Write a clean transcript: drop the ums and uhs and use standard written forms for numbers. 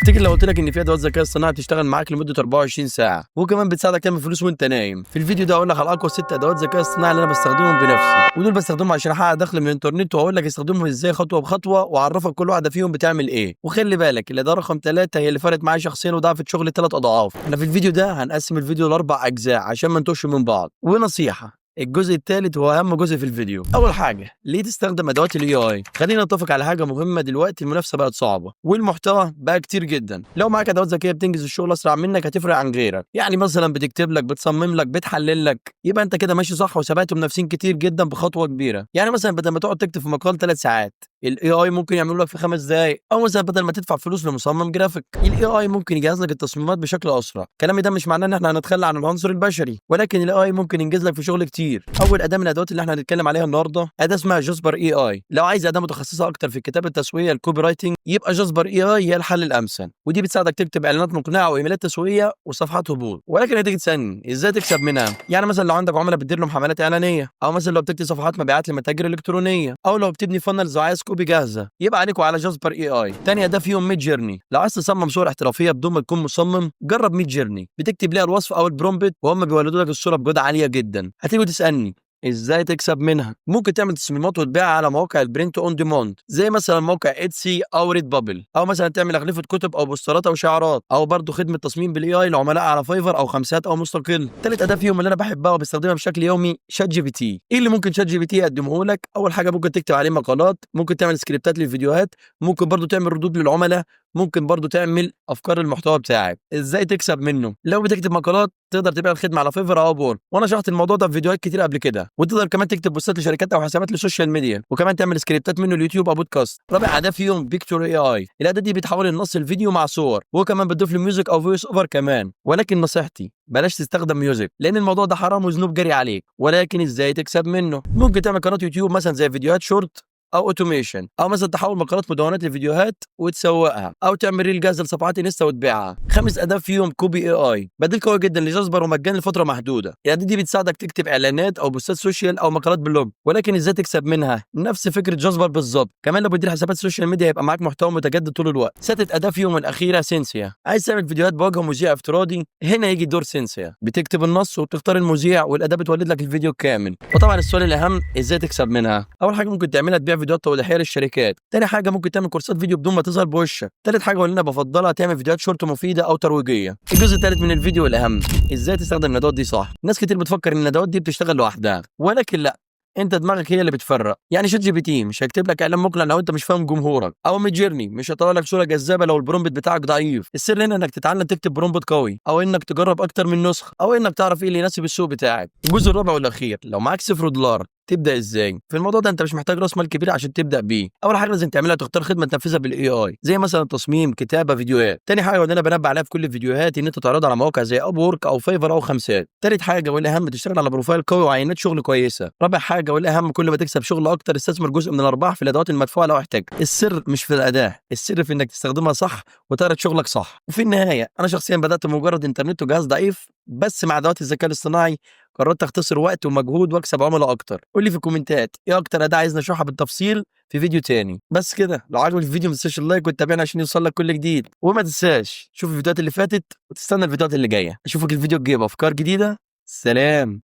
تفتكر لو قلت لك ان في ادوات ذكاء اصطناعي بتشتغل معاك لمده 24 ساعه وكمان بتساعدك تعمل فلوس وانت نايم؟ في الفيديو ده هقول لك على اقوى 6 ادوات ذكاء اصطناعي اللي انا بستخدمهم بنفسي، ودول بستخدمهم عشان احقق دخل من الانترنت، وهقول لك استخدمهم ازاي خطوه بخطوه، واعرفك كل واحده فيهم بتعمل ايه. وخلي بالك الاداه رقم 3 هي اللي فرقت معايا شخصيا وضاعفت شغلي 3 اضعاف. احنا في الفيديو ده هنقسم الفيديو لاربع اجزاء عشان ما نتوهش من بعض. ونصيحه، الجزء الثالث هو اهم جزء في الفيديو. اول حاجه، ليه تستخدم ادوات الاي اي؟ خلينا نتفق على حاجه مهمه، دلوقتي المنافسه بقت صعبه والمحتوى بقى كتير جدا. لو معاك ادوات ذكيه بتنجز الشغل اسرع منك هتفرق عن غيرك. يعني مثلا بتكتب لك، بتصمم لك، بتحلل لك، يبقى انت كده ماشي صح وسبقت منافسين كتير جدا بخطوه كبيره. يعني مثلا بدل ما تقعد تكتب في مقال 3 ساعات، الاي اي ممكن يعمل لك في 5 دقائق. او مثلا بدل ما تدفع فلوس لمصمم جرافيك، الاي اي ممكن يجهز لك التصميمات بشكل اسرع. كلامي ده مش معناه ان احنا هنتخلى عن العنصر البشري، ولكن الاي اي ممكن ينجز لك في شغل كتير. اول اداه من الادوات اللي احنا هنتكلم عليها النهارده اداه اسمها جاسبر اي اي. لو عايز اداه متخصصه اكتر في الكتابه التسويقيه الكوبي رايتنج، يبقى جاسبر اي اي هي الحل الامثل. ودي بتساعدك تكتب اعلانات مقنعه وايميلات تسويقيه وصفحات هبوط. ولكن هتيجي تسالني ازاي تكسب منها؟ يعني مثلا لو عندك عملاء بتدير لهم حملات اعلانيه، او مثلا لو بتكتب صفحات مبيعات لمتاجر الكترونيه، او لو بتبني فانلز وعايز كوبي جاهزه، يبقى عليكوا على جاسبر اي اي. تاني اداه فيهم ميد جيرني. لو عايز تصمم صور احترافيه بدون ما تكون مصمم، جرب ميد جيرني. بتكتب ليها الوصف او البرومبت وهم بيولدوا لك الصوره بجوده عاليه جدا. هتيجي تسالني ازاي تكسب منها؟ ممكن تعمل تصميمات وتبيعها على مواقع البرنت اون ديماند زي مثلا موقع اتسي او ريد بابل، او مثلا تعمل اغلفه كتب او بوسترات او شعارات، او برضه خدمه تصميم بالاي اي لعملاء على فايفر او خمسات او مستقل. ثالث اداه فيهم اللي انا بحبها وبستخدمها بشكل يومي، شات جي بي تي. ايه اللي ممكن شات جي بي تي يقدمه لك؟ اول حاجه ممكن تكتب عليه مقالات، ممكن تعمل سكريبتات للفيديوهات، ممكن برضه تعمل ردود للعملاء، ممكن برضه تعمل افكار المحتوى بتاعك. ازاي تكسب منه؟ لو بتكتب مقالات تقدر تبيع الخدمه على فيفر او بور، وانا شرحت الموضوع ده في فيديوهات كتير قبل كده. وتقدر كمان تكتب بوستات لشركات او حسابات للسوشيال ميديا، وكمان تعمل سكريبتات منه اليوتيوب او بودكاست. رابع اداه فيهم بيكتور اي اي. الاداه دي بتحول النص الفيديو مع صور، وكمان بتضيف له ميوزك او فويس اوفر كمان. ولكن نصيحتي، بلاش تستخدم ميوزك لان الموضوع ده حرام وذنوب جري عليك. ولكن ازاي تكسب منه؟ ممكن تعمل قناه يوتيوب مثلا زي فيديوهات شورت او اوتوميشن، او مثلا تحول مقالات مدونات لفيديوهات وتسوقها، او تعمل ريل جاهزه لصفحات انستا وتبيعها. خامس اداه فيهم كوبي اي اي. بديل قوي جدا لجاسبر ومجاني لفتره محدوده. الاداه دي بتساعدك تكتب اعلانات او بوستات سوشيال او مقالات بلوج. ولكن ازاي تكسب منها؟ نفس فكره جاسبر بالظبط. كمان لو بتدير حسابات سوشيال ميديا يبقى معاك محتوى متجدد طول الوقت. سادس اداه فيهم الاخيره سينسيا. عايز تعمل فيديوهات بوجه مذيع افتراضي؟ هنا يجي دور سينسيا. بتكتب النص وتختار المذيع والاداه بتولد لك الفيديو كامل. وطبعا السؤال الاهم، ازاي تكسب منها؟ اول حاجه ممكن تعملها تبيع فيديوهات توضيحيه للشركات. تاني حاجه ممكن تعمل كورسات فيديو بدون ما تظهر بوشك. تالت حاجه واللي انا بفضلها، تعمل فيديوهات شورت مفيده او ترويجيه. الجزء الثالث من الفيديو الاهم، ازاي تستخدم الادوات دي صح. ناس كتير بتفكر ان الادوات دي بتشتغل لوحدها، ولكن لا، انت دماغك هي اللي بتفرق. يعني شات جي بي تي مش هيكتب لك اعلان مقنع لو انت مش فاهم جمهورك، او ميد جيرني مش هيطلع لك صوره جذابه لو البرومبت بتاعك ضعيف. السر هنا انك تتعلم تكتب برومبت قوي، او انك تجرب اكتر من نسخه، او انك تعرف ايه اللي يناسب السوق بتاعك. الجزء الرابع والاخير، لو معاك $0 تبدا ازاي؟ في الموضوع ده انت مش محتاج راس مال كبير عشان تبدا بيه. اول حاجه لازم تعملها تختار خدمه تنفذها بالاي اي، زي مثلا تصميم، كتابه، فيديوهات. تاني حاجه واللي انا بنبه عليها في كل الفيديوهات، ان انت تعرضها على مواقع زي اب وورك او فايفر او خمسات. تالت حاجه والاهم، تشتغل على بروفايل قوي وعينات شغل كويسه. رابع حاجه والاهم، كل ما تكسب شغل اكتر استثمر جزء من الارباح في الادوات المدفوعه لو احتاج. السر مش في الاداه، السر في انك تستخدمها صح وتعرض شغلك صح. وفي النهايه، انا شخصيا بدات بمجرد انترنت وجهاز ضعيف، بس مع ادوات الذكاء الاصطناعي قررت اختصر وقت ومجهود واكسب عملاء اكتر. قول لي في الكومنتات ايه اكتر اداه عايز نشرحها بالتفصيل في فيديو تاني. بس كده، لو عجبك الفيديو ما تنساش اللايك وتتابعنا عشان يوصل لك كل جديد. وما تنساش شوف الفيديوهات اللي فاتت وتستنى الفيديوهات اللي جايه. اشوفك الفيديو الجاي بافكار جديده. سلام.